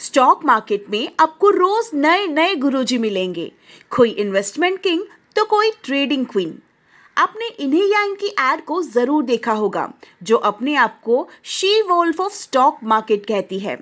Stock market में आपको रोज नए नए गुरुजी मिलेंगे, कोई इन्वेस्टमेंट किंग तो कोई ट्रेडिंग क्वीन। आपने इन्हें या इनकी एड को जरूर देखा होगा, जो अपने आप को she wolf of stock market कहती है।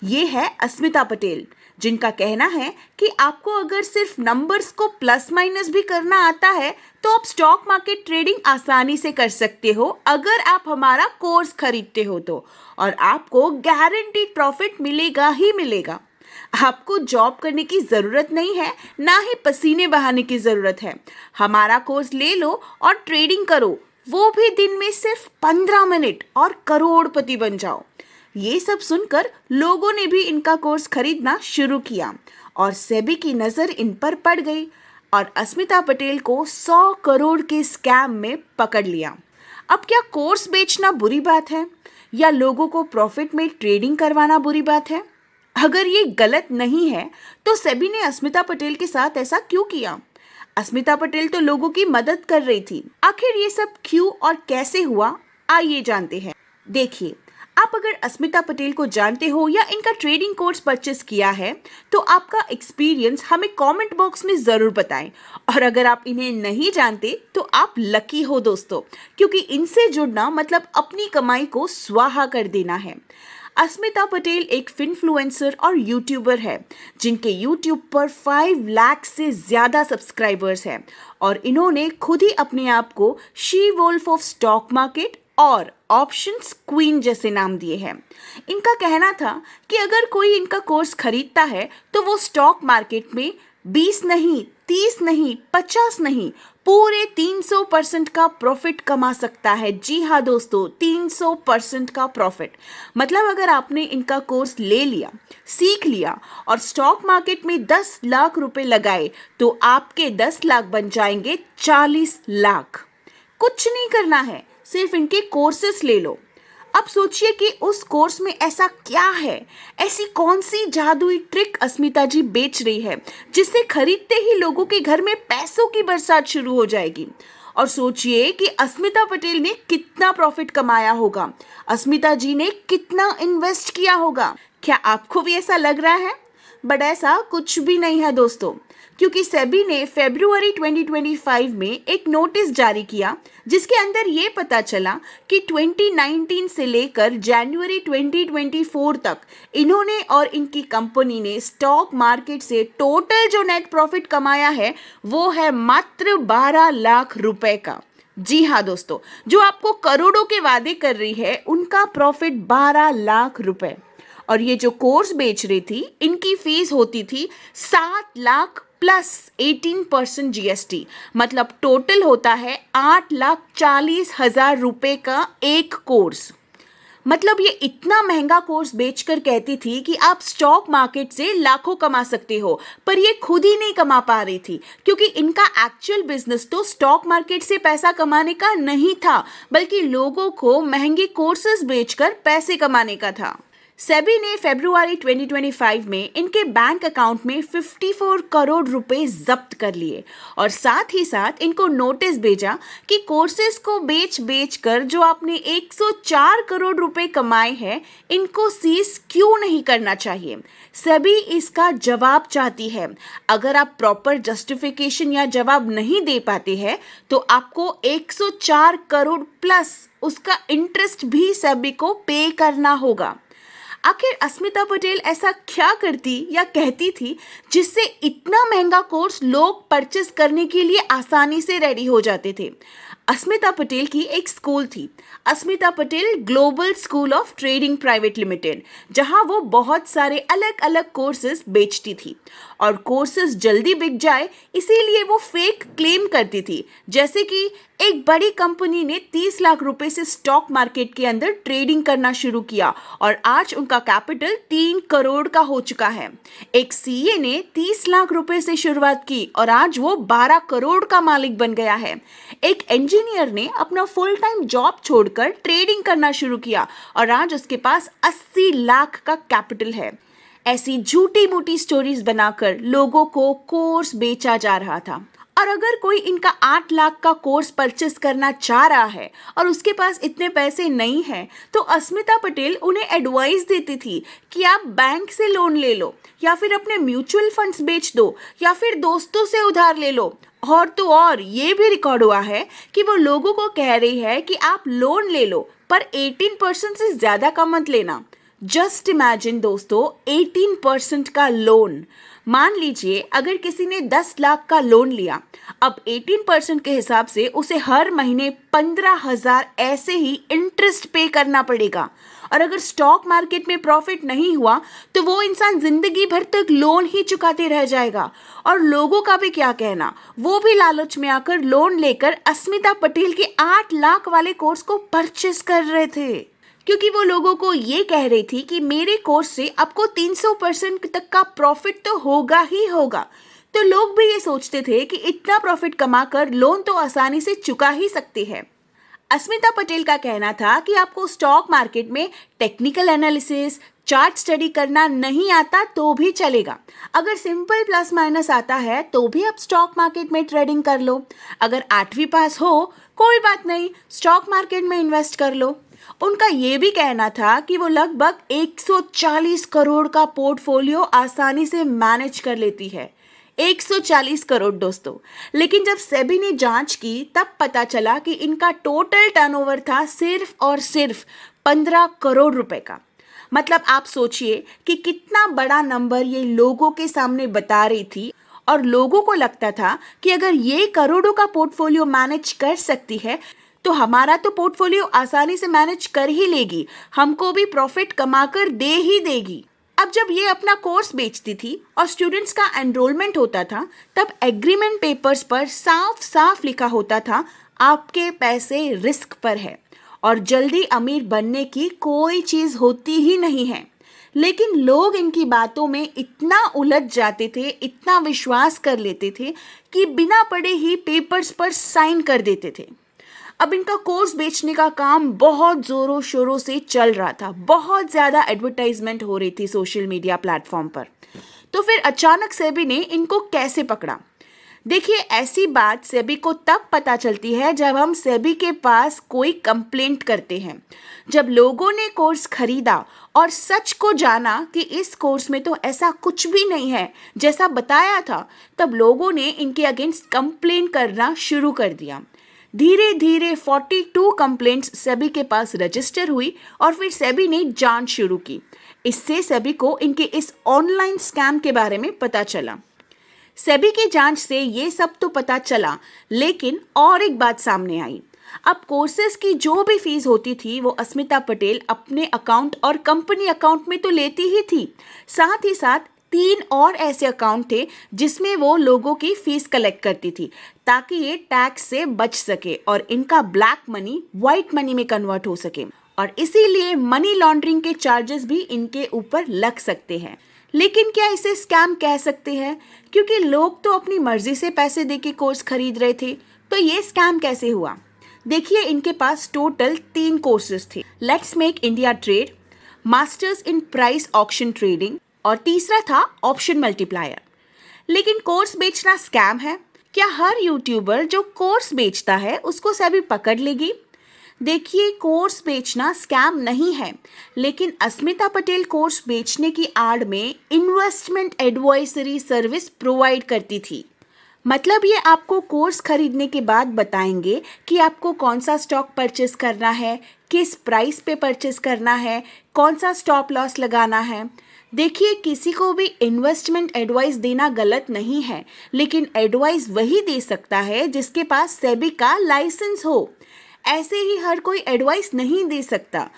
ये है अस्मिता पटेल, जिनका कहना है कि आपको अगर सिर्फ नंबर्स को प्लस माइनस भी करना आता है तो आप स्टॉक मार्केट ट्रेडिंग आसानी से कर सकते हो, अगर आप हमारा कोर्स खरीदते हो तो, और आपको गारंटीड प्रॉफिट मिलेगा ही मिलेगा। आपको जॉब करने की ज़रूरत नहीं है, ना ही पसीने बहाने की ज़रूरत है। हमारा कोर्स ले लो और ट्रेडिंग करो, वो भी दिन में सिर्फ 15 मिनट, और करोड़पति बन जाओ। ये सब सुनकर लोगों ने भी इनका कोर्स खरीदना शुरू किया और सेबी की नज़र इन पर पड़ गई और अस्मिता पटेल को 100 करोड़ के स्कैम में पकड़ लिया। अब क्या कोर्स बेचना बुरी बात है या लोगों को प्रॉफिट में ट्रेडिंग करवाना बुरी बात है? अगर ये गलत नहीं है तो सेबी ने अस्मिता पटेल के साथ ऐसा क्यों किया? अस्मिता पटेल तो लोगों की मदद कर रही थी। आखिर ये सब क्यों और कैसे हुआ, आइए जानते हैं। देखिए, आप अगर अस्मिता पटेल को जानते हो या इनका ट्रेडिंग कोर्स परचेस किया है तो आपका एक्सपीरियंस हमें कमेंट बॉक्स में ज़रूर बताएं। और अगर आप इन्हें नहीं जानते तो आप लकी हो दोस्तों, क्योंकि इनसे जुड़ना मतलब अपनी कमाई को स्वाहा कर देना है। अस्मिता पटेल एक इन्फ्लुएंसर और यूट्यूबर है, जिनके यूट्यूब पर 5 लाख से ज़्यादा सब्सक्राइबर्स हैं और इन्होंने खुद ही अपने आप को she wolf of stock market और ऑप्शंस क्वीन जैसे नाम दिए हैं। इनका कहना था कि अगर कोई इनका कोर्स खरीदता है तो वो स्टॉक मार्केट में 20 नहीं, 30 नहीं, 50 नहीं, पूरे 300% का प्रॉफिट कमा सकता है। जी हाँ दोस्तों, 300% का प्रॉफिट। मतलब अगर आपने इनका कोर्स ले लिया, सीख लिया और स्टॉक मार्केट में 10 लाख रुपए लगाए तो आपके 10 लाख बन जाएंगे 40 लाख। कुछ नहीं करना है, सिर्फ इनके कोर्सेस ले लो। अब सोचिए कि उस कोर्स में ऐसा क्या है, ऐसी कौन सी जादुई ट्रिक अस्मिता जी बेच रही है जिससे खरीदते ही लोगों के घर में पैसों की बरसात शुरू हो जाएगी। और सोचिए कि अस्मिता पटेल ने कितना प्रॉफिट कमाया होगा, अस्मिता जी ने कितना इन्वेस्ट किया होगा। क्या आपको भी ऐसा लग रहा है? बट ऐसा कुछ भी नहीं है दोस्तों, क्योंकि सेबी ने फरवरी 2025 में एक नोटिस जारी किया जिसके अंदर ये पता चला कि 2019 से लेकर जनवरी 2024 तक इन्होंने और इनकी कंपनी ने स्टॉक मार्केट से टोटल जो नेट प्रॉफिट कमाया है वो है मात्र 12 लाख रुपए का। जी हाँ दोस्तों, जो आपको करोड़ों के वादे कर रही है उनका प्रॉफिट 12 लाख रुपए। और ये जो कोर्स बेच रही थी, इनकी फीस होती थी 7 लाख प्लस 18% जीएसटी, मतलब टोटल होता है 8,40,000 रुपए का एक कोर्स। मतलब ये इतना महंगा कोर्स बेचकर कहती थी कि आप स्टॉक मार्केट से लाखों कमा सकते हो, पर ये खुद ही नहीं कमा पा रही थी, क्योंकि इनका एक्चुअल बिजनेस तो स्टॉक मार्केट से पैसा कमाने का नहीं था, बल्कि लोगों को महंगे कोर्सेज बेचकर पैसे कमाने का था। सेबी ने फरवरी 2025 में इनके बैंक अकाउंट में 54 करोड़ रुपए जब्त कर लिए और साथ ही साथ इनको नोटिस भेजा कि कोर्सेज को बेच कर जो आपने 104 करोड़ रुपए कमाए हैं, इनको सीज क्यों नहीं करना चाहिए। सेबी इसका जवाब चाहती है। अगर आप प्रॉपर जस्टिफिकेशन या जवाब नहीं दे पाते हैं तो आपको 104 करोड़ प्लस उसका इंटरेस्ट भी सेबी को पे करना होगा। आखिर अस्मिता पटेल ऐसा क्या करती या कहती थी जिससे इतना महंगा कोर्स लोग परचेस करने के लिए आसानी से रेडी हो जाते थे? अस्मिता पटेल की एक स्कूल थी, Asmita Patel global school of trading private limited, जहां वो बहुत सारे अलग अलग कोर्सेज बेचती थी और कोर्सेज जल्दी बिक जाए इसीलिए वो फेक क्लेम करती थी, जैसे कि एक बड़ी कंपनी ने 30 लाख रुपए से स्टॉक मार्केट के अंदर ट्रेडिंग करना शुरू किया और आज उनका कैपिटल 3 करोड़ का हो चुका है। एक सीए ने 30 लाख रुपए से शुरुआत की और आज वो 12 करोड़ का मालिक बन गया है। एक इंजीनियर ने अपना फुल टाइम जॉब छोड़कर ट्रेडिंग करना शुरू किया और आज उसके पास 80 लाख का कैपिटल है। ऐसी झूठी मूठी स्टोरीज बनाकर लोगों को कोर्स बेचा जा रहा था। और अगर कोई इनका 8 लाख का कोर्स परचेस करना चाह रहा है और उसके पास इतने पैसे नहीं हैं, तो अस्मिता पटेल उन्हें एडवाइस देती थी कि आप बैंक से लोन ले लो या फिर अपने म्यूचुअल फंड्स बेच दो या फिर दोस्तों से उधार ले लो। और तो और ये भी रिकॉर्ड हुआ है कि वो लोगों को कह रही है कि आप लोन ले लो पर 18% से ज़्यादा का मत लेना। जस्ट इमेजिन दोस्तों, 18% का लोन। मान लीजिए अगर किसी ने 10 लाख का लोन लिया, अब 18% के हिसाब से उसे हर महीने 15,000 ऐसे ही इंटरेस्ट पे करना पड़ेगा। और अगर स्टॉक मार्केट में प्रॉफिट नहीं हुआ तो वो इंसान जिंदगी भर तक लोन ही चुकाते रह जाएगा। और लोगों का भी क्या कहना, वो भी लालच में आकर लोन लेकर अस्मिता पटेल के 8 लाख वाले कोर्स को परचेस कर रहे थे, क्योंकि वो लोगों को ये कह रही थी कि मेरे कोर्स से आपको 300% तक का प्रॉफिट तो होगा ही होगा। तो लोग भी ये सोचते थे कि इतना प्रॉफिट कमाकर लोन तो आसानी से चुका ही सकते हैं। अस्मिता पटेल का कहना था कि आपको स्टॉक मार्केट में टेक्निकल एनालिसिस, चार्ट स्टडी करना नहीं आता तो भी चलेगा। अगर सिंपल प्लस माइनस आता है तो भी आप स्टॉक मार्केट में ट्रेडिंग कर लो। अगर 8वीं पास हो कोई बात नहीं, स्टॉक मार्केट में इन्वेस्ट कर लो। उनका ये भी कहना था कि वो लगभग 140 करोड़ का पोर्टफोलियो आसानी से मैनेज कर लेती है। 140 करोड़ दोस्तों। लेकिन जब सेबी ने जांच की तब पता चला कि इनका टोटल टर्नओवर था सिर्फ और सिर्फ 15 करोड़ रुपए का। मतलब आप सोचिए कि कितना बड़ा नंबर ये लोगों के सामने बता रही थी। और लोगों को लगता था कि अगर ये करोड़ों का पोर्टफोलियो मैनेज कर सकती है तो हमारा तो पोर्टफोलियो आसानी से मैनेज कर ही लेगी, हमको भी प्रॉफिट कमाकर दे ही देगी। अब जब ये अपना कोर्स बेचती थी और स्टूडेंट्स का एनरोलमेंट होता था, तब एग्रीमेंट पेपर्स पर साफ साफ लिखा होता था आपके पैसे रिस्क पर है और जल्दी अमीर बनने की कोई चीज़ होती ही नहीं है। लेकिन लोग इनकी बातों में इतना उलझ जाते थे, इतना विश्वास कर लेते थे कि बिना पढ़े ही पेपर्स पर साइन कर देते थे। अब इनका कोर्स बेचने का काम बहुत ज़ोरों शोरों से चल रहा था, बहुत ज़्यादा एडवर्टाइजमेंट हो रही थी सोशल मीडिया प्लेटफॉर्म पर। तो फिर अचानक सेबी ने इनको कैसे पकड़ा? देखिए, ऐसी बात सेबी को तब पता चलती है जब हम सेबी के पास कोई कंप्लेंट करते हैं। जब लोगों ने कोर्स खरीदा और सच को जाना कि इस कोर्स में तो ऐसा कुछ भी नहीं है जैसा बताया था, तब लोगों ने इनके अगेंस्ट कंप्लेंट करना शुरू कर दिया। धीरे धीरे 42 कंप्लेंट्स सेबी के पास रजिस्टर हुई और फिर सेबी ने जांच शुरू की। इससे सेबी को इनके इस ऑनलाइन स्कैम के बारे में पता चला। सेबी की जांच से ये सब तो पता चला, लेकिन और एक बात सामने आई। अब कोर्सेज की जो भी फीस होती थी वो अस्मिता पटेल अपने अकाउंट और कंपनी अकाउंट में तो लेती ही थी, साथ ही साथ 3 और ऐसे अकाउंट थे जिसमें वो लोगों की फीस कलेक्ट करती थी ताकि ये टैक्स से बच सके और इनका ब्लैक मनी व्हाइट मनी में कन्वर्ट हो सके। और इसीलिए मनी लॉन्ड्रिंग के चार्जेस भी इनके ऊपर लग सकते हैं। लेकिन क्या इसे स्कैम कह सकते हैं? क्योंकि लोग तो अपनी मर्जी से पैसे देके कोर्स खरीद रहे थे, तो ये स्कैम कैसे हुआ? देखिए, इनके पास टोटल 3 कोर्सेज थे। Let's make India trade, masters in price auction trading और तीसरा था ऑप्शन मल्टीप्लायर। लेकिन कोर्स बेचना स्कैम है? क्या हर यूट्यूबर जो कोर्स बेचता है उसको सेबी पकड़ लेगी? देखिए, कोर्स बेचना स्कैम नहीं है, लेकिन अस्मिता पटेल कोर्स बेचने की आड़ में इन्वेस्टमेंट एडवाइजरी सर्विस प्रोवाइड करती थी। मतलब ये आपको कोर्स खरीदने के बाद बताएंगे कि आपको कौन सा स्टॉक परचेस करना है, किस प्राइस पे परचेस करना है, कौन सा स्टॉप लॉस लगाना है। देखिए, किसी को भी इन्वेस्टमेंट एडवाइस देना गलत नहीं है, लेकिन एडवाइस वही दे सकता है जिसके पास सेबी का लाइसेंस हो। ऐसे ही हर कोई एडवाइस नहीं दे सकता।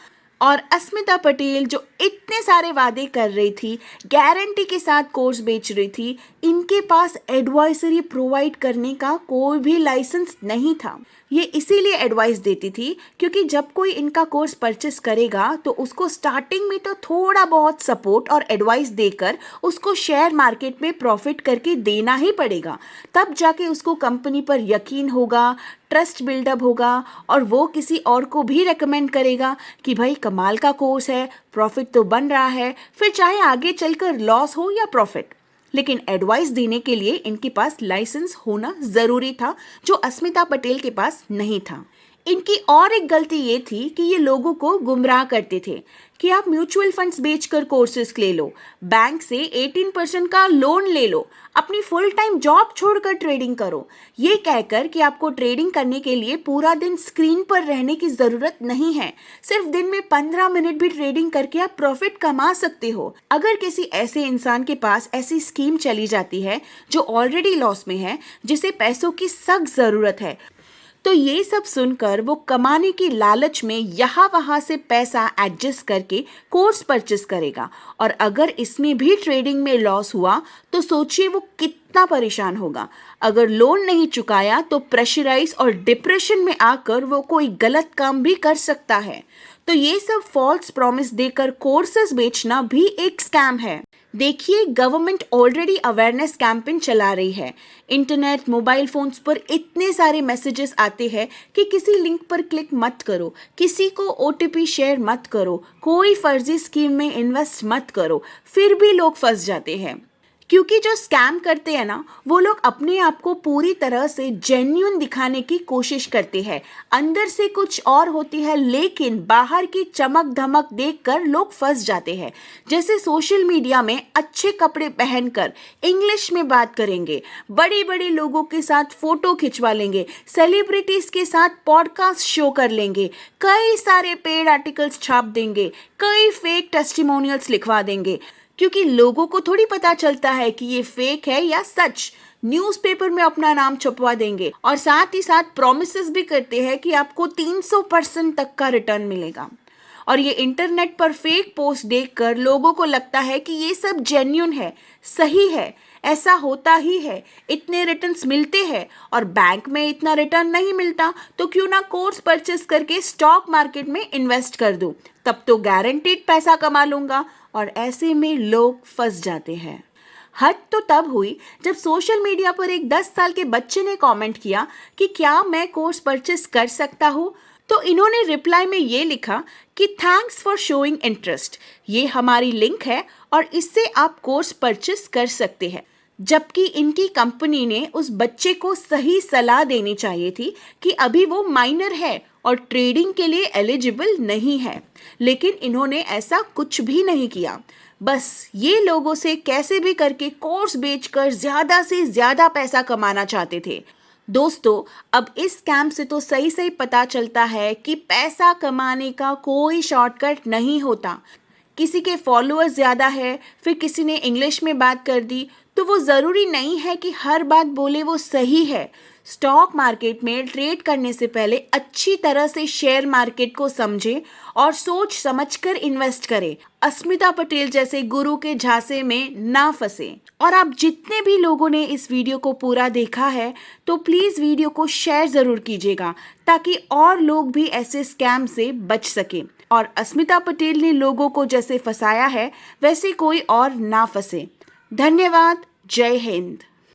और अस्मिता पटेल जो इतने सारे वादे कर रही थी, गारंटी के साथ कोर्स बेच रही थी, इनके पास एडवाइजरी प्रोवाइड करने का कोई भी लाइसेंस नहीं था। ये इसीलिए एडवाइस देती थी क्योंकि जब कोई इनका कोर्स परचेस करेगा तो उसको स्टार्टिंग में तो थोड़ा बहुत सपोर्ट और एडवाइस देकर उसको शेयर मार्केट में प्रॉफिट करके देना ही पड़ेगा। तब जाके उसको कंपनी पर यकीन होगा, ट्रस्ट बिल्डअप होगा और वो किसी और को भी रेकमेंड करेगा कि भाई कमाल का कोर्स है, प्रॉफिट तो बन रहा है, फिर चाहे आगे चलकर लॉस हो या प्रॉफिट। लेकिन एडवाइस देने के लिए इनके पास लाइसेंस होना जरूरी था, जो अस्मिता पटेल के पास नहीं था। इनकी और एक गलती ये थी कि ये लोगों को गुमराह करते थे कि आप म्यूचुअल फंड्स बेचकर कोर्सेज ले लो, बैंक से 18% का लोन ले लो, अपनी फुल टाइम जॉब छोड़कर ट्रेडिंग करो, ये कहकर कि आपको ट्रेडिंग करने के लिए पूरा दिन स्क्रीन पर रहने की ज़रूरत नहीं है, सिर्फ दिन में 15 मिनट भी ट्रेडिंग करके आप प्रॉफिट कमा सकते हो। अगर किसी ऐसे इंसान के पास ऐसी स्कीम चली जाती है जो ऑलरेडी लॉस में है, जिसे पैसों की सख्त ज़रूरत है, तो ये सब सुनकर वो कमाने की लालच में यहाँ वहाँ से पैसा एडजस्ट करके कोर्स परचेस करेगा, और अगर इसमें भी ट्रेडिंग में लॉस हुआ तो सोचिए वो कितना परेशान होगा। अगर लोन नहीं चुकाया तो प्रेशराइज और डिप्रेशन में आकर वो कोई गलत काम भी कर सकता है। तो ये सब फॉल्स प्रॉमिस देकर कोर्सेज बेचना भी एक स्कैम है। देखिए, गवर्नमेंट ऑलरेडी अवेयरनेस कैंपेन चला रही है। इंटरनेट, मोबाइल फोन्स पर इतने सारे मैसेजेस आते हैं कि किसी लिंक पर क्लिक मत करो, किसी को OTP शेयर मत करो, कोई फर्जी स्कीम में इन्वेस्ट मत करो, फिर भी लोग फंस जाते हैं। क्योंकि जो स्कैम करते हैं ना, वो लोग अपने आप को पूरी तरह से जेन्युइन दिखाने की कोशिश करते हैं। अंदर से कुछ और होती है, लेकिन बाहर की चमक धमक देखकर लोग फंस जाते हैं। जैसे सोशल मीडिया में अच्छे कपड़े पहनकर इंग्लिश में बात करेंगे, बड़े बड़े लोगों के साथ फोटो खिंचवा लेंगे, सेलिब्रिटीज के साथ पॉडकास्ट शो कर लेंगे, कई सारे पेड आर्टिकल्स छाप देंगे, कई फेक टेस्टिमोनियल्स लिखवा देंगे, क्योंकि लोगों को थोड़ी पता चलता है कि ये फेक है या सच। न्यूज़पेपर में अपना नाम छपवा देंगे और साथ ही साथ प्रॉमिसेस भी करते हैं कि आपको 300% तक का रिटर्न मिलेगा। और ये इंटरनेट पर फेक पोस्ट देखकर लोगों को लगता है कि ये सब जेन्युइन है, सही है, ऐसा होता ही है, इतने रिटर्न्स मिलते हैं, और बैंक में इतना रिटर्न नहीं मिलता तो क्यों ना कोर्स परचेस करके स्टॉक मार्केट में इन्वेस्ट कर दूं, तब तो गारंटीड पैसा कमा लूंगा। और ऐसे में लोग फंस जाते हैं। हद तो तब हुई जब सोशल मीडिया पर एक 10 साल के बच्चे ने कमेंट किया कि क्या मैं कोर्स परचेस कर सकता हूँ। तो इन्होंने रिप्लाई में ये लिखा कि थैंक्स फॉर शोइंग इंटरेस्ट, ये हमारी लिंक है और इससे आप कोर्स परचेस कर सकते हैं। जबकि इनकी कंपनी ने उस बच्चे को सही सलाह देनी चाहिए थी कि अभी वो माइनर है और ट्रेडिंग के लिए एलिजिबल नहीं है, लेकिन इन्होंने ऐसा कुछ भी नहीं किया। बस ये लोगों से कैसे भी करके कोर्स बेचकर ज़्यादा से ज़्यादा पैसा कमाना चाहते थे। दोस्तों, अब इस स्कैम से तो सही सही पता चलता है कि पैसा कमाने का कोई शॉर्टकट नहीं होता। किसी के फॉलोअर्स ज़्यादा है, फिर किसी ने इंग्लिश में बात कर दी, तो वो ज़रूरी नहीं है कि हर बात बोले वो सही है। स्टॉक मार्केट में ट्रेड करने से पहले अच्छी तरह से शेयर मार्केट को समझें और सोच समझकर इन्वेस्ट करें। अस्मिता पटेल जैसे गुरु के झांसे में ना फंसे। और आप जितने भी लोगों ने इस वीडियो को पूरा देखा है, तो प्लीज़ वीडियो को शेयर ज़रूर कीजिएगा, ताकि और लोग भी ऐसे स्कैम से बच सके और अस्मिता पटेल ने लोगों को जैसे फंसाया है वैसे कोई और ना फंसे। धन्यवाद। जय हिंद।